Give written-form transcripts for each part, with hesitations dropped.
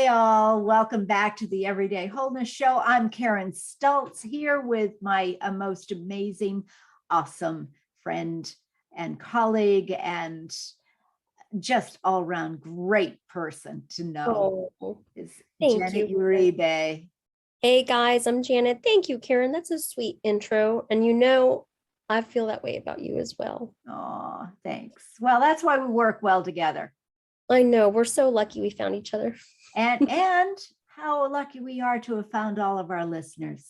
all. Welcome back to the Everyday Wholeness Show. I'm Karen Stultz here with my most amazing, awesome friend and colleague and just all around great person to know is Thank Janet you. Uribe. Hey guys, I'm Janet. Thank you, Karen. That's a sweet intro. And I feel that way about you as well. Oh, thanks. Well, that's why we work well together. I know, we're so lucky we found each other. And how lucky we are to have found all of our listeners.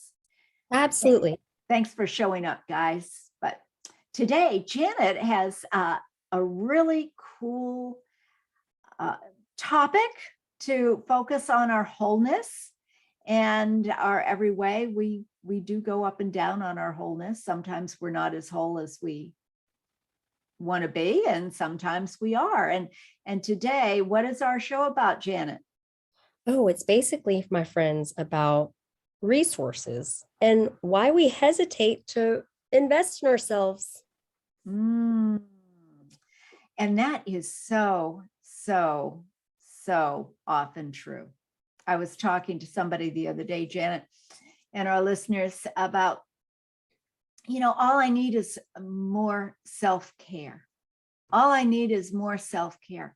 Absolutely. Thanks for showing up, guys. But today, Janet has a really cool topic to focus on our wholeness and our every way. We do go up and down on our wholeness. Sometimes we're not as whole as we want to be, and sometimes we are. And today, what is our show about, Janet? Oh, it's basically, my friends, about resources and why we hesitate to invest in ourselves. And that is so often true. I was talking to somebody the other day, Janet, and our listeners about, all I need is more self-care. All I need is more self-care.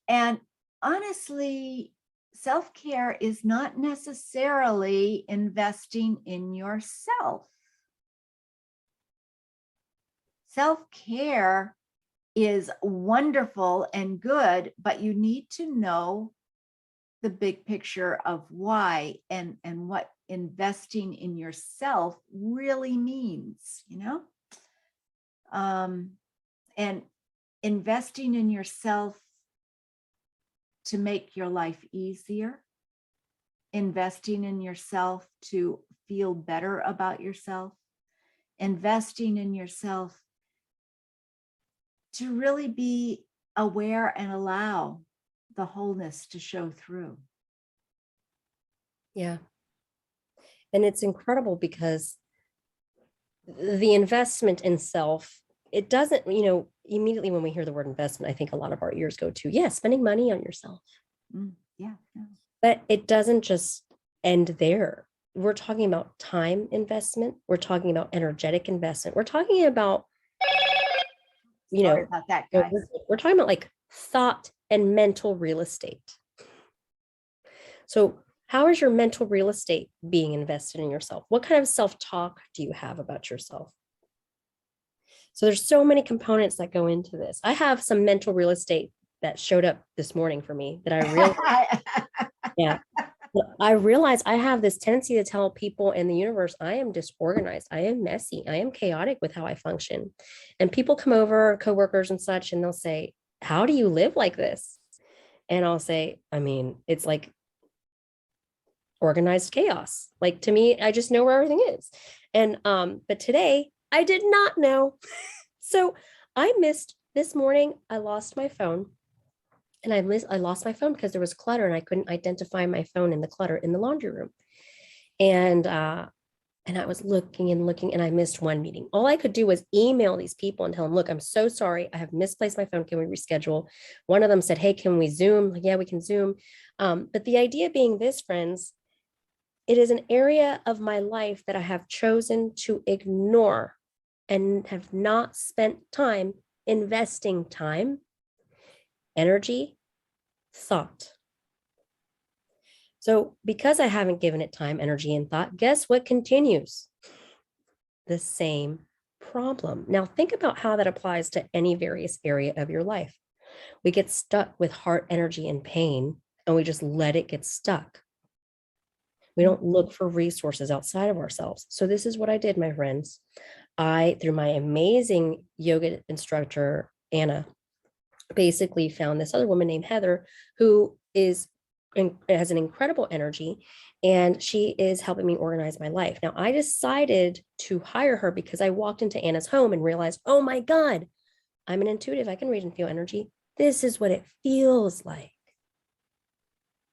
And honestly, self-care is not necessarily investing in yourself. Self-care is wonderful and good, but you need to know the big picture of why and what investing in yourself really means, and investing in yourself to make your life easier, investing in yourself to feel better about yourself, investing in yourself to really be aware and allow the wholeness to show through. Yeah. And it's incredible because the investment in self, it doesn't, immediately when we hear the word investment, I think a lot of our ears go to, spending money on yourself. Yeah. But it doesn't just end there. We're talking about time investment. We're talking about energetic investment. We're talking about, Sorry about that, guys. We're talking about like thought and mental real estate. So how is your mental real estate being invested in yourself? What kind of self-talk do you have about yourself? So there's so many components that go into this. I have some mental real estate that showed up this morning for me that I realized, I realized I have this tendency to tell people in the universe, I am disorganized, I am messy, I am chaotic with how I function. And people come over, coworkers and such, and they'll say, how do you live like this? And I'll say, it's like organized chaos. Like, to me, I just know where everything is. And but today I did not know. So I missed this morning. I lost my phone. And I lost my phone because there was clutter and I couldn't identify my phone in the clutter in the laundry room. And I was looking and I missed one meeting. All I could do was email these people and tell them, look, I'm so sorry. I have misplaced my phone. Can we reschedule? One of them said, hey, can we Zoom? Like, yeah, we can Zoom. But the idea being this, friends, it is an area of my life that I have chosen to ignore and have not spent time investing time, energy, thought. So because I haven't given it time, energy, and thought, guess what continues? The same problem. Now think about how that applies to any various area of your life. We get stuck with heart energy and pain, and we just let it get stuck. We don't look for resources outside of ourselves. So this is what I did, my friends. Through my amazing yoga instructor, Anna, basically found this other woman named Heather, who has an incredible energy, and she is helping me organize my life. Now, I decided to hire her because I walked into Anna's home and realized, oh my God, I'm an intuitive. I can read and feel energy. This is what it feels like.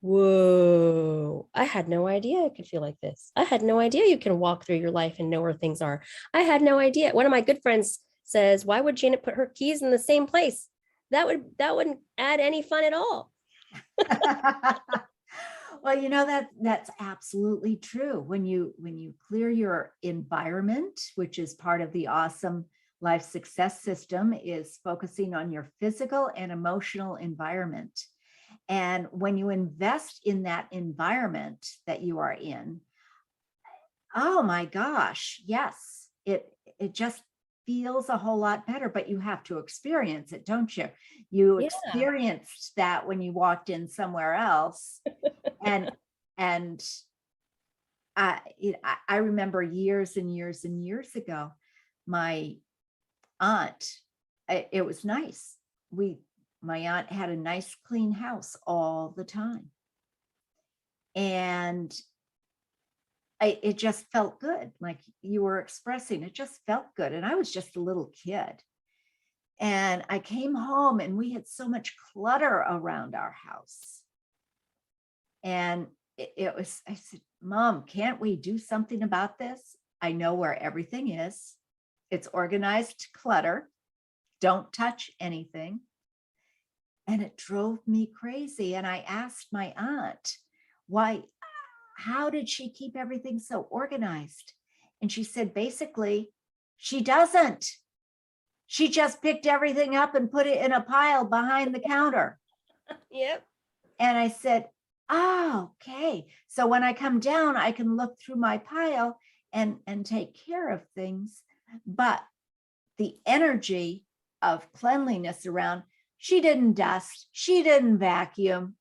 Whoa, I had no idea I could feel like this. I had no idea you can walk through your life and know where things are. I had no idea. One of my good friends says, why would Janet put her keys in the same place? That wouldn't add any fun at all. Well, that's absolutely true. When you clear your environment, which is part of the awesome life success system, is focusing on your physical and emotional environment. And when you invest in that environment that you are in, oh my gosh, yes, it just feels a whole lot better, but you have to experience it, don't you? You Yeah. experienced that when you walked in somewhere else. And and I remember years and years and years ago, my aunt, it was nice. My aunt had a nice clean house all the time. And it just felt good. Like you were expressing, it just felt good. And I was just a little kid. And I came home and we had so much clutter around our house. And I said, Mom, can't we do something about this? I know where everything is. It's organized clutter. Don't touch anything. And it drove me crazy. And I asked my aunt, how did she keep everything so organized? And she said, basically, she doesn't. She just picked everything up and put it in a pile behind the counter. Yep. And I said, oh, okay. So when I come down, I can look through my pile and take care of things. But the energy of cleanliness around, she didn't dust, she didn't vacuum.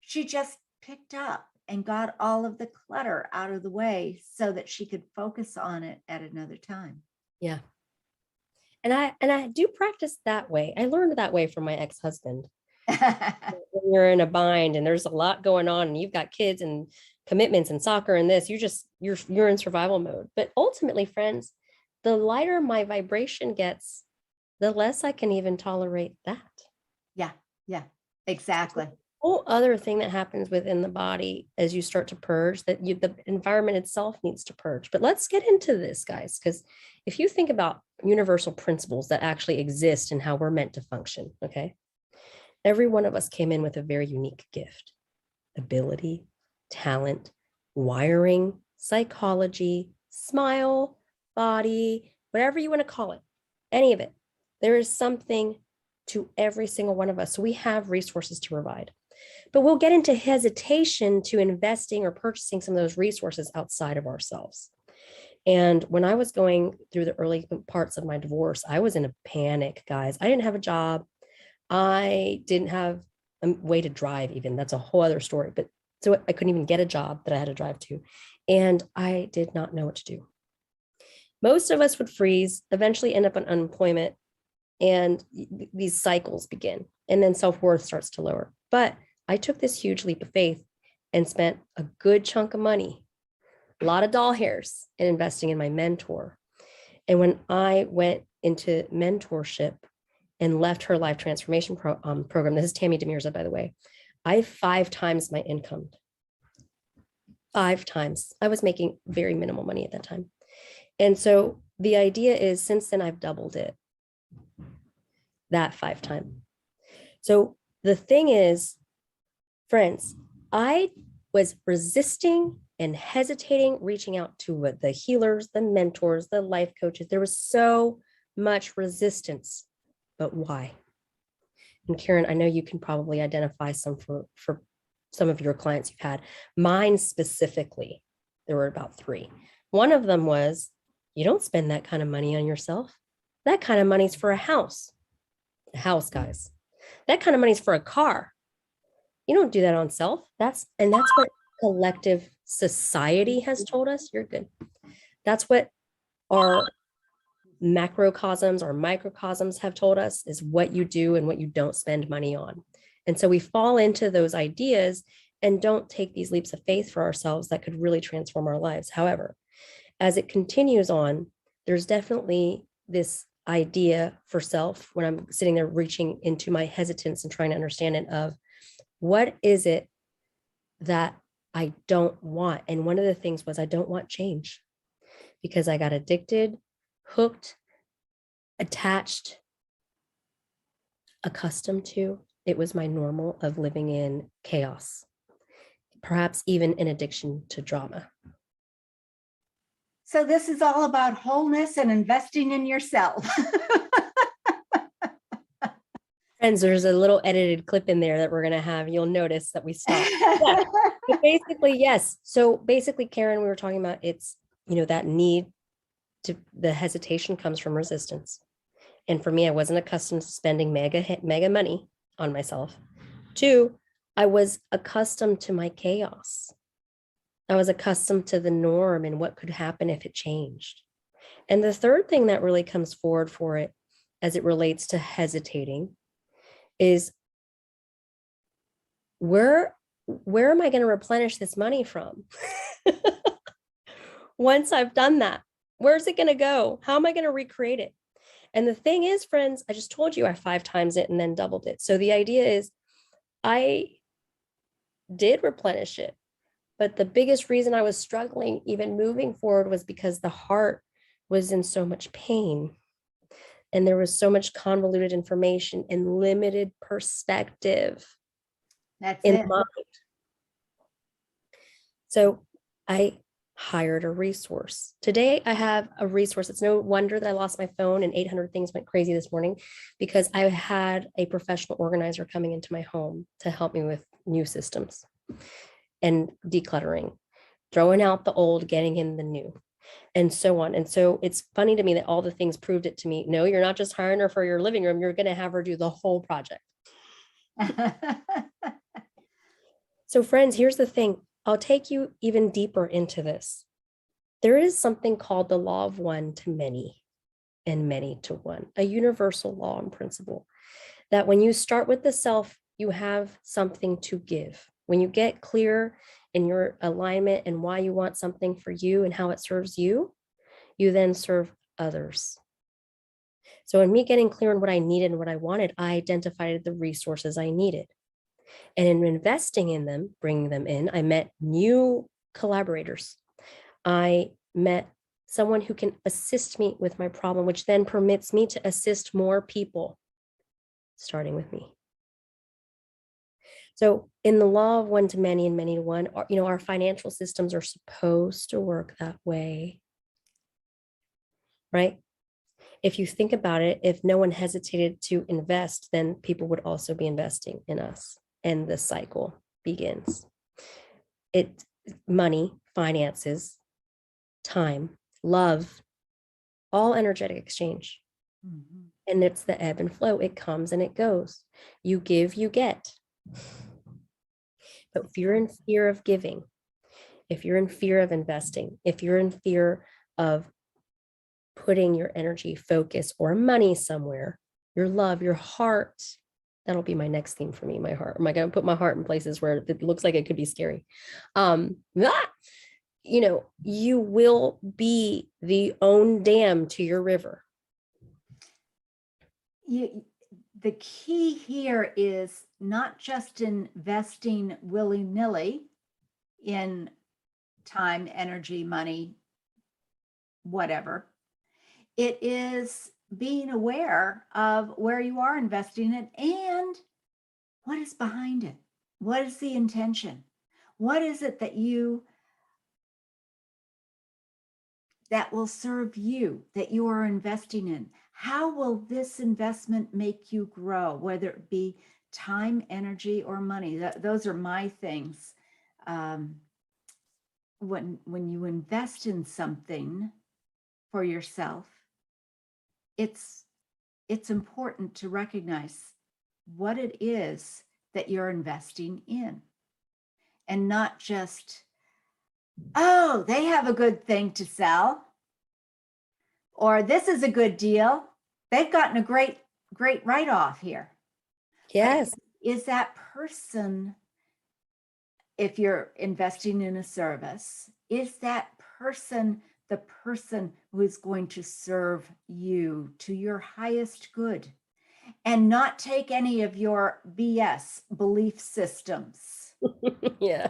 She just picked up and got all of the clutter out of the way so that she could focus on it at another time. Yeah. And I do practice that way. I learned that way from my ex-husband. When you're in a bind and there's a lot going on and you've got kids and commitments and soccer and this, you're in survival mode. But ultimately, friends, the lighter my vibration gets, the less I can even tolerate that. Yeah, exactly. Whole other thing that happens within the body as you start to purge, that the environment itself needs to purge. But let's get into this, guys, because if you think about universal principles that actually exist and how we're meant to function, okay, every one of us came in with a very unique gift, ability, talent, wiring, psychology, smile, body, whatever you want to call it, any of it. There is something to every single one of us. So we have resources to provide. But we'll get into hesitation to investing or purchasing some of those resources outside of ourselves. And when I was going through the early parts of my divorce, I was in a panic, guys. I didn't have a job. I didn't have a way to drive even. That's a whole other story. But so I couldn't even get a job that I had to drive to. And I did not know what to do. Most of us would freeze, eventually end up on unemployment, and these cycles begin. And then self-worth starts to lower. But I took this huge leap of faith and spent a good chunk of money, a lot of doll hairs, in investing in my mentor. And when I went into mentorship and left her life transformation program, this is Tammy Demirza, by the way, I 5 times my income. 5 times. I was making very minimal money at that time. And so the idea is, since then, I've doubled it, that 5 times. So the thing is, friends, I was resisting and hesitating, reaching out to the healers, the mentors, the life coaches. There was so much resistance, but why? And Karen, I know you can probably identify some for some of your clients you've had. Mine specifically, there were about 3. One of them was, you don't spend that kind of money on yourself. That kind of money's for a house. A house, guys. That kind of money's for a car. You don't do that on self. That's what collective society has told us. You're good. That's what our macrocosms or microcosms have told us, is what you do and what you don't spend money on. And so we fall into those ideas and don't take these leaps of faith for ourselves that could really transform our lives. However, as it continues on, there's definitely this idea for self, when I'm sitting there reaching into my hesitance and trying to understand it, of what is it that I don't want? And one of the things was, I don't want change, because I got addicted, hooked, attached, accustomed to, It was my normal of living in chaos, perhaps even an addiction to drama. So this is all about wholeness and investing in yourself. Friends, there's a little edited clip in there that we're going to have. You'll notice that we stopped. Yeah. But basically, yes. So basically, Karen, we were talking about it's, that need to, the hesitation comes from resistance. And for me, I wasn't accustomed to spending mega money on myself. 2, I was accustomed to my chaos. I was accustomed to the norm and what could happen if it changed. And the third thing that really comes forward for it as it relates to hesitating is where am I going to replenish this money from? Once I've done that, where's it going to go? How am I going to recreate it? And the thing is, friends, I just told you I 5 times it and then doubled it. So the idea is I did replenish it. But the biggest reason I was struggling, even moving forward, was because the heart was in so much pain. And there was so much convoluted information and limited perspective in That's it. mind. So I hired a resource. Today, I have a resource. It's no wonder that I lost my phone and 800 things went crazy this morning, because I had a professional organizer coming into my home to help me with new systems and decluttering, throwing out the old, getting in the new, and so on. And so it's funny to me that all the things proved it to me. No, you're not just hiring her for your living room. You're going to have her do the whole project. So friends, here's the thing. I'll take you even deeper into this. There is something called the law of one to many and many to one, a universal law and principle that when you start with the self, you have something to give. When you get clear in your alignment and why you want something for you and how it serves you, you then serve others. So in me getting clear on what I needed and what I wanted, I identified the resources I needed. And in investing in them, bringing them in, I met new collaborators. I met someone who can assist me with my problem, which then permits me to assist more people, starting with me. So in the law of one to many and many to one, our financial systems are supposed to work that way, right? If you think about it, if no one hesitated to invest, then people would also be investing in us, and the cycle begins. Money, finances, time, love, all energetic exchange. Mm-hmm. And it's the ebb and flow. It comes and it goes. You give, you get. But if you're in fear of giving, if you're in fear of investing, if you're in fear of putting your energy, focus, or money somewhere, your love, your heart, that'll be my next theme for me, my heart. Am I going to put my heart in places where it looks like it could be scary? You will be the own dam to your river. The key here is not just investing willy-nilly in time, energy, money, whatever. It is being aware of where you are investing it and what is behind it. What is the intention? What is it that will serve you, that you are investing in? How will this investment make you grow, whether it be time, energy, or money? Those are my things. When you invest in something for yourself, it's important to recognize what it is that you're investing in, and not just, oh, they have a good thing to sell, or this is a good deal. They've gotten a great write-off here. Yes. But is that person, if you're investing in a service, is that person the person who is going to serve you to your highest good and not take any of your BS belief systems? Yeah.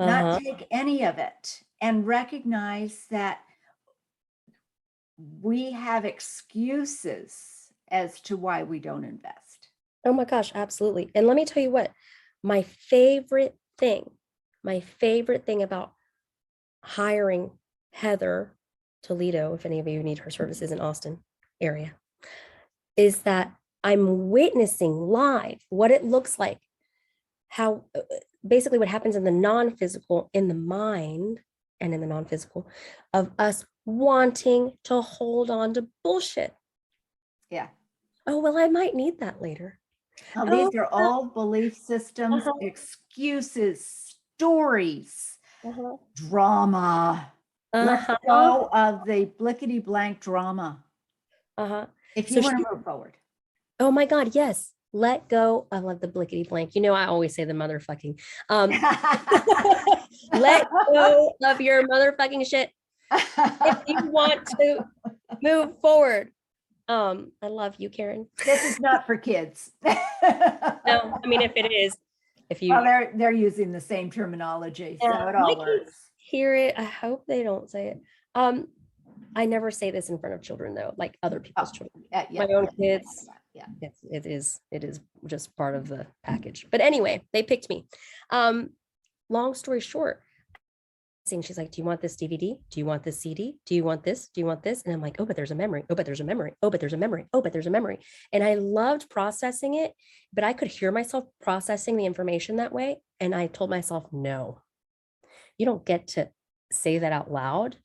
Not take any of it, and recognize that we have excuses as to why we don't invest. Oh my gosh, absolutely. And let me tell you what, my favorite thing, my favorite thing about hiring Heather Toledo, if any of you need her services in Austin area, is that I'm witnessing live what it looks like, how basically what happens in the non-physical, in the mind and in the non-physical, of us wanting to hold on to bullshit. Yeah. Oh, well, I might need that later. Now, Oh, these are all belief systems, uh-huh, excuses, stories, uh-huh, drama. Let's uh-huh, go of the blickety blank drama uh-huh. if you So want she, to move forward. oh my God, yes. Let go. I love the blickety blank. You know, I always say the motherfucking. Um, let go of your motherfucking shit if you want to move forward. I love you, Karen. This is not for kids. No, I mean, if it is, if Well, you, they're using the same terminology, so it my all kids works. hear it. I hope they don't say it. Um, I never say this in front of children though, like other Oh, people's children. yeah, My yeah, own yeah, kids, yeah, it is just part of the package. But anyway, they picked me. Um, long story short, she's like, do you want this DVD? Do you want this CD? Do you want this? Do you want this? And I'm like, oh, but there's a memory. Oh, but there's a memory. Oh, but there's a memory. Oh, but there's a memory. And I loved processing it, but I could hear myself processing the information that way. And I told myself, no, you don't get to say that out loud.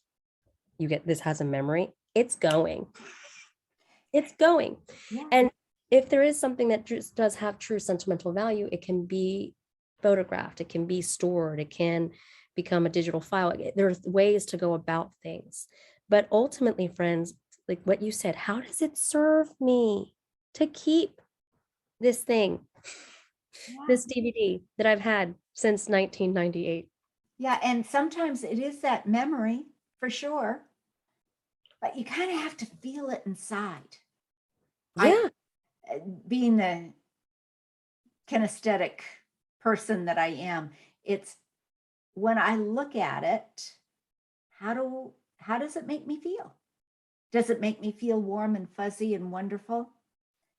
You get, this has a memory. It's going. It's going. yeah. And if there is something that just does have true sentimental value, it can be photographed, it can be stored, it can become a digital file. There's ways to go about things. But ultimately, friends, like what you said, how does it serve me to keep this thing, Yeah. this DVD that I've had since 1998? Yeah, and sometimes it is that memory for sure, but you kind of have to feel it inside. I, Yeah. being the kinesthetic person that I am, it's when I look at it, how does it make me feel? Does it make me feel warm and fuzzy and wonderful?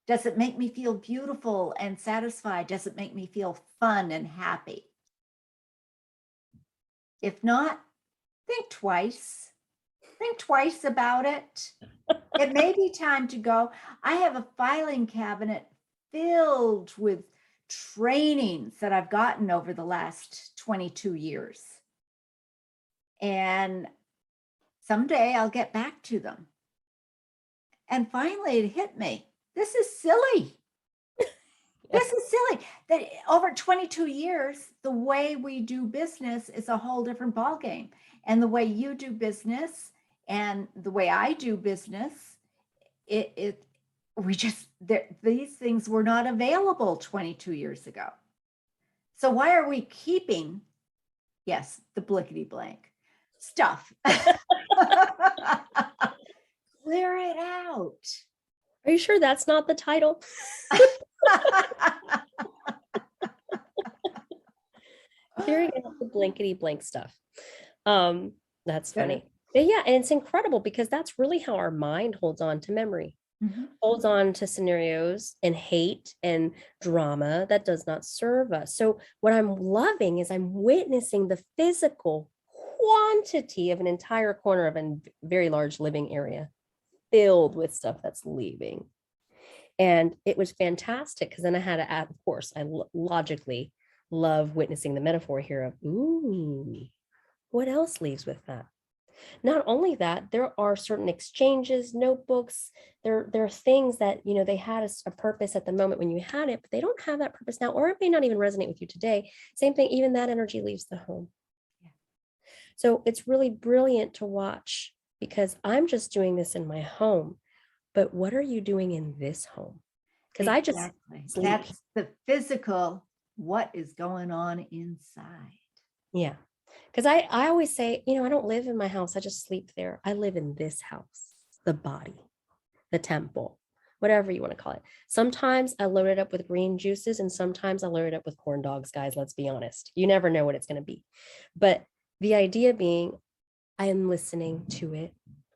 Does it make me feel beautiful and satisfied? Does it make me feel fun and happy? If not, think twice. Think twice about it. It may be time to go. I have a filing cabinet filled with trainings that I've gotten over the last 22 years. And someday I'll get back to them. And finally, it hit me. This is silly. This is silly. That over 22 years, the way we do business is a whole different ballgame. And the way you do business and the way I do business, we just, these things were not available 22 years ago. So why are we keeping, yes, the blickety blank stuff? Clear it out. Are you sure that's not the title? Clearing out the blankety blank stuff. That's funny. But yeah, and it's incredible because that's really how our mind holds on to memory, holds on to scenarios and hate and drama that does not serve us. So what I'm loving is I'm witnessing the physical quantity of an entire corner of a very large living area filled with stuff that's leaving. And it was fantastic because then I had to, of course, I logically love witnessing the metaphor here of, ooh, what else leaves with that? Not only that, there are certain exchanges, notebooks, there are things that, you know, they had a purpose at the moment when you had it, but they don't have that purpose now, or it may not even resonate with you today. Same thing, even that energy leaves the home. Yeah. So it's really brilliant to watch because I'm just doing this in my home, but what are you doing in this home? Because I just sleep. That's the physical, what is going on inside. Yeah. Because I always say, you know, I don't live in my house. I just sleep there. I live in this house, the body, the temple, whatever you want to call it. Sometimes I load it up with green juices and sometimes I load it up with corn dogs, guys. Let's be honest. You never know what it's going to be. But the idea being, I am listening to it.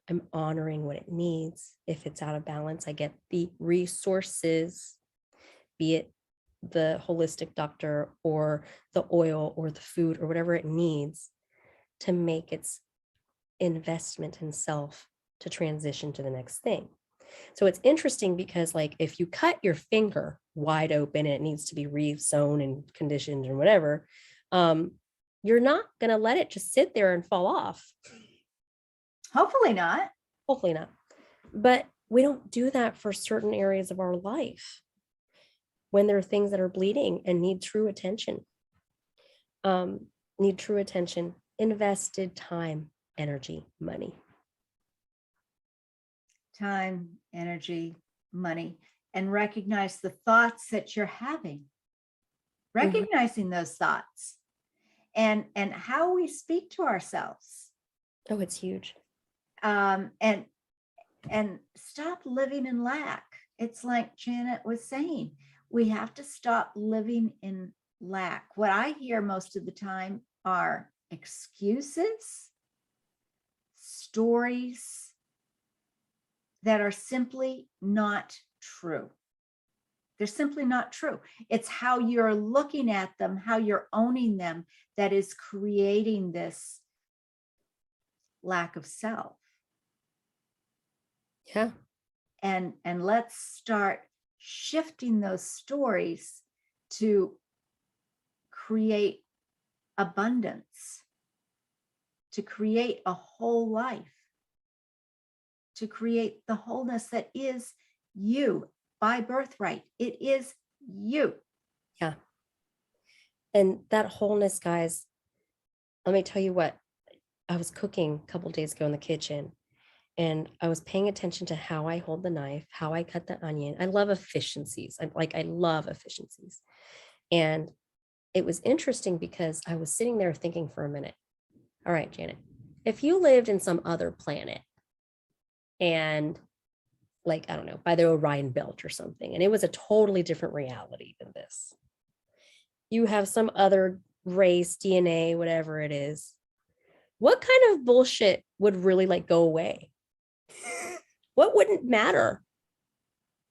I'm honoring what it needs. If it's out of balance, I get the resources be it the holistic doctor or the oil or the food or whatever it needs to make its investment in self to transition to the next thing. So it's interesting because, like, if you cut your finger wide open and it needs to be re-sewn and conditioned and whatever, you're not going to let it just sit there and fall off. Hopefully not. Hopefully not. But we don't do that for certain areas of our life when there are things that are bleeding and need true attention. Invested time, energy, money. Time, energy, money, and recognize the thoughts that you're having. Recognizing those thoughts and how we speak to ourselves. Oh, it's huge. And stop living in lack. It's like Janet was saying, we have to stop living in lack. What I hear most of the time are excuses, stories that are simply not true. They're simply not true. It's how you're looking at them, how you're owning them, that is creating this lack of self. Yeah. And let's start shifting those stories to create abundance, to create a whole life, to create the wholeness that is you by birthright. It is you. Yeah. And that wholeness, guys, let me tell you what, I was cooking a couple days ago in the kitchen, and I was paying attention to how I hold the knife, how I cut the onion. I love efficiencies. I love efficiencies. And it was interesting because I was sitting there thinking for a minute, all right, Janet, if you lived in some other planet and, like, I don't know, by the Orion Belt or something, and it was a totally different reality than this. You have some other race, DNA, whatever it is. What kind of bullshit would really, like, go away? What wouldn't matter?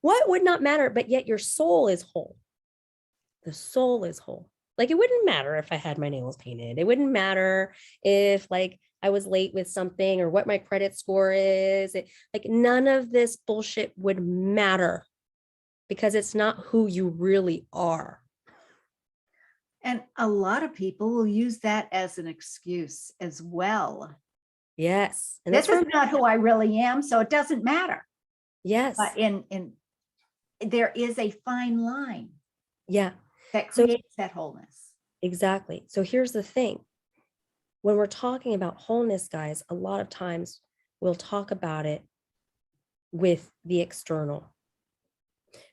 What would not matter? But yet your soul is whole. The soul is whole. Like, it wouldn't matter if I had my nails painted. It wouldn't matter if, like, I was late with something or what my credit score is. Like, none of this bullshit would matter because it's not who you really are. And a lot of people will use that as an excuse as well. Yes. And this is not who I really am, so it doesn't matter. Yes. But there is a fine line. Yeah. That creates that wholeness. Exactly. So here's the thing. When we're talking about wholeness, guys, a lot of times we'll talk about it with the external.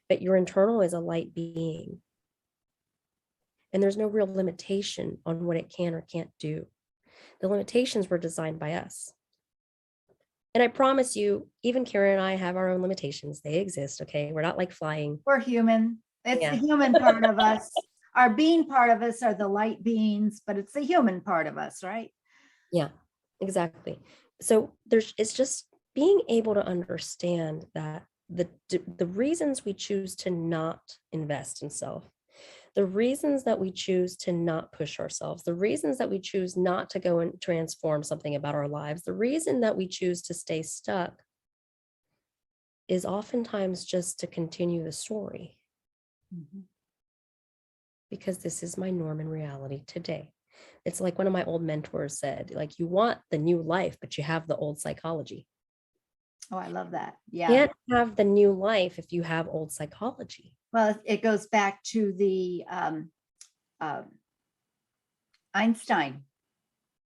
But your internal is a light being. And there's no real limitation on what it can or can't do. The limitations were designed by us. And I promise you, even Karen and I have our own limitations. They exist, okay? We're not like flying. We're human. It's the human part of us. Our being part of us are the light beings, but it's the human part of us, right? Yeah, exactly. So it's just being able to understand that the reasons we choose to not invest in self, the reasons that we choose to not push ourselves, the reasons that we choose not to go and transform something about our lives, the reason that we choose to stay stuck is oftentimes just to continue the story. Mm-hmm. Because this is my norm and reality today. It's like one of my old mentors said, like, you want the new life, but you have the old psychology. Oh, I love that. Yeah. You can't have the new life if you have old psychology. Well, it goes back to the Einstein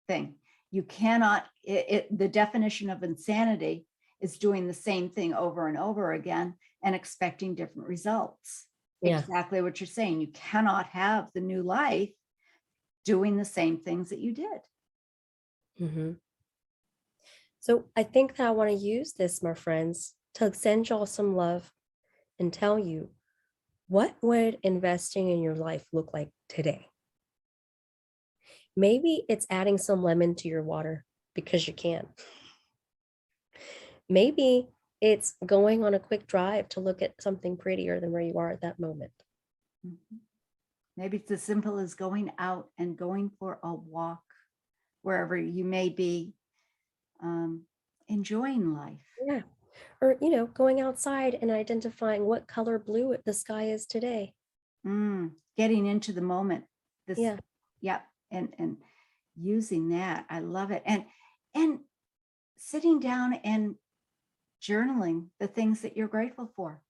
thing. You cannot, the definition of insanity is doing the same thing over and over again and expecting different results. Yeah. Exactly what you're saying. You cannot have the new life doing the same things that you did. Mm-hmm. So I think that I want to use this, my friends, to send y'all some love and tell you, what would investing in your life look like today? Maybe it's adding some lemon to your water because you can. Maybe it's going on a quick drive to look at something prettier than where you are at that moment. Mhm. Maybe it's as simple as going out and going for a walk wherever you may be, enjoying life. Yeah. Or, you know, going outside and identifying what color blue the sky is today. Getting into the moment. This, Yeah. yeah, and using that. I love it. And sitting down and journaling the things that you're grateful for.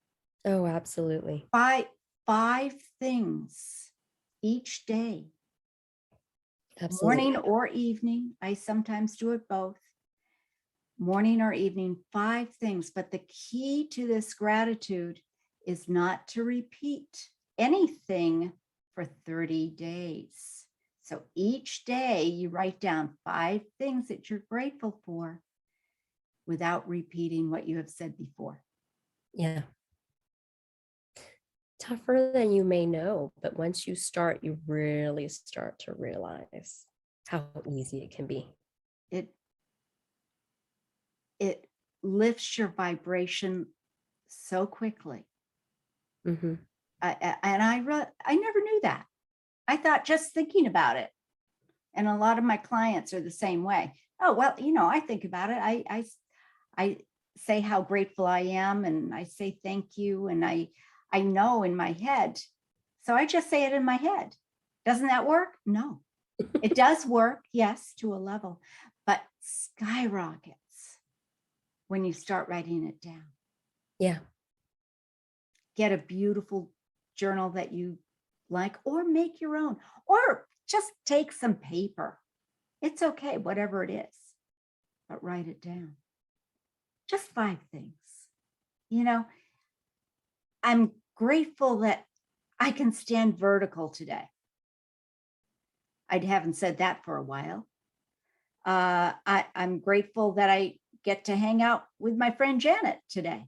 Oh, absolutely. Five things each day, Absolutely. morning or evening. I sometimes do it both, morning or evening, 5 things. But the key to this gratitude is not to repeat anything for 30 days. So each day you write down 5 things that you're grateful for without repeating what you have said before. Yeah. Tougher than you may know, but once you start, you really start to realize how easy it can be. It lifts your vibration so quickly. Mm-hmm. And I never knew that. I thought just thinking about it. And a lot of my clients are the same way. Oh, well, I think about it. I say how grateful I am, and I say thank you, and I know in my head. So I just say it in my head. Doesn't that work? No. It does work, yes, to a level, but skyrockets when you start writing it down. Yeah. Get a beautiful journal that you like, or make your own, or just take some paper. It's okay, whatever it is, but write it down. Just 5 things. I'm grateful that I can stand vertical today. I haven't said that for a while. I'm grateful that I get to hang out with my friend Janet today.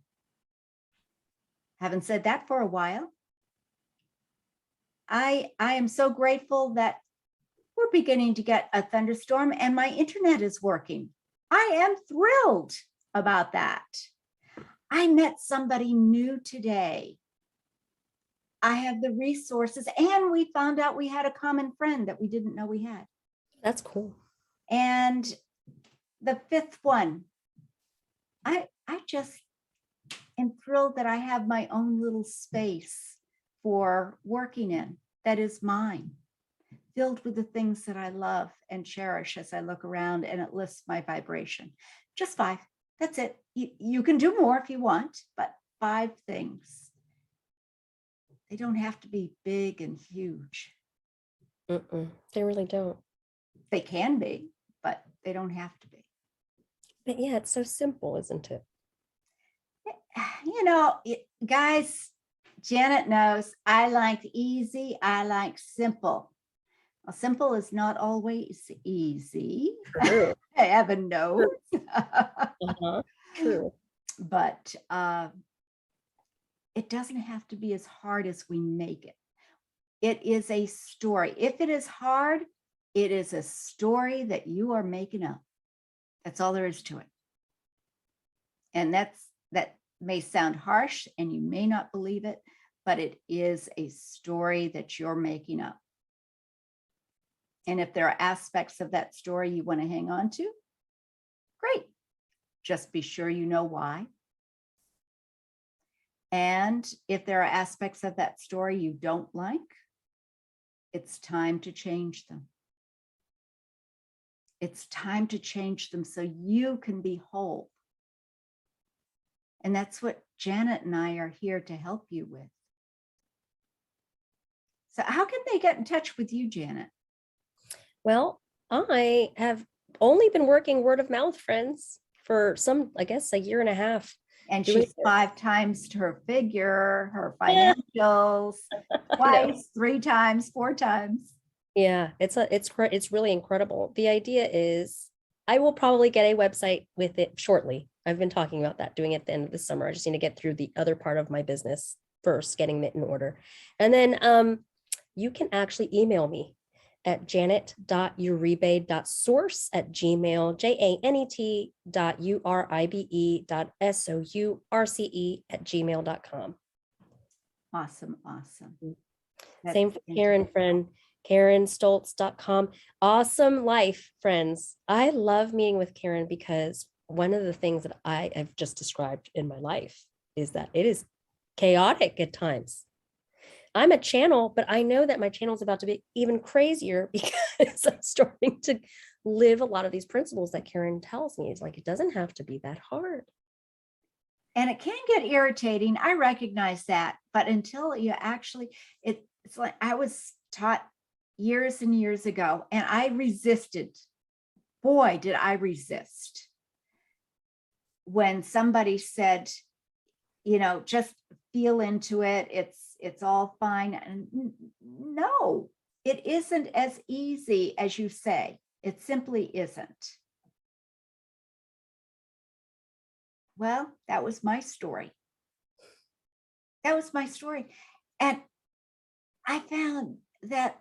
Haven't said that for a while. I am so grateful that we're beginning to get a thunderstorm and my internet is working. I am thrilled about that. I met somebody new today. I have the resources, and we found out we had a common friend that we didn't know we had. That's cool. And the 5th one, I just am thrilled that I have my own little space for working in that is mine, filled with the things that I love and cherish as I look around, and it lifts my vibration. Just 5. That's it. You can do more if you want, but 5 things. They don't have to be big and huge. They really don't. They can be, but they don't have to be. But yeah, it's so simple, isn't it? Guys, Janet knows I like easy. I like simple. Well, simple is not always easy. True. Heaven knows. Uh-huh. True. But it doesn't have to be as hard as we make it. It is a story. If it is hard, it is a story that you are making up. That's all there is to it. And that may sound harsh and you may not believe it, but it is a story that you're making up. And if there are aspects of that story you want to hang on to, great. Just be sure you know why. And if there are aspects of that story you don't like, it's time to change them. It's time to change them so you can be whole. And that's what Janet and I are here to help you with. So how can they get in touch with you, Janet? Well, I have only been working word of mouth, friends, for I guess, a year and a half. And she's 5 times her figure, her financials, twice, 3 times, 4 times. Yeah, it's really incredible. The idea is I will probably get a website with it shortly. I've been talking about that, doing it at the end of the summer. I just need to get through the other part of my business first, getting it in order. And then you can actually email me at janet.uribe.source@gmail, janet.uribe.source@gmail.com. Awesome. Same for Karen, friend. KarenStoltz.com. Awesome life, friends. I love meeting with Karen because one of the things that I have just described in my life is that it is chaotic at times. I'm a channel, but I know that my channel is about to be even crazier because I'm starting to live a lot of these principles that Karen tells me. It's like, it doesn't have to be that hard. And it can get irritating. I recognize that. But until you actually, it's like I was taught years and years ago, and I resisted. Boy, did I resist when somebody said, just feel into it. It's all fine. And no, it isn't as easy as you say. It simply isn't. Well, that was my story. That was my story. And I found that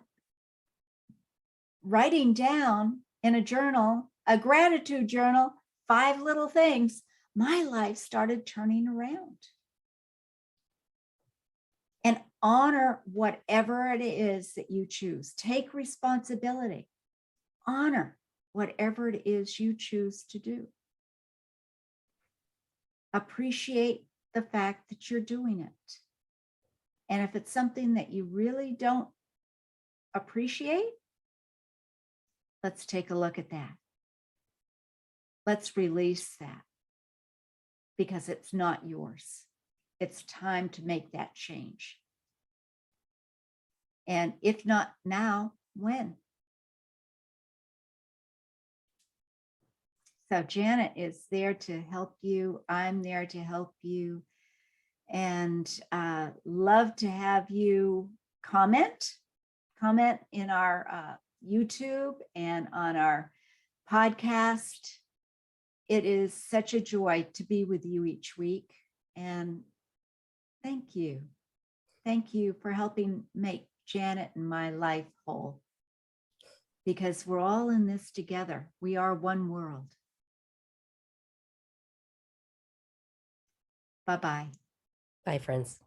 writing down in a journal, a gratitude journal, 5 little things, my life started turning around. And honor whatever it is that you choose. Take responsibility. Honor whatever it is you choose to do. Appreciate the fact that you're doing it. And if it's something that you really don't appreciate, let's take a look at that. Let's release that because it's not yours. It's time to make that change. And if not now, when? So Janet is there to help you. I'm there to help you. And love to have you comment in our YouTube and on our podcast. It is such a joy to be with you each week. And thank you. Thank you for helping make Janet and my life whole. Because we're all in this together. We are one world. Bye-bye. Bye, friends.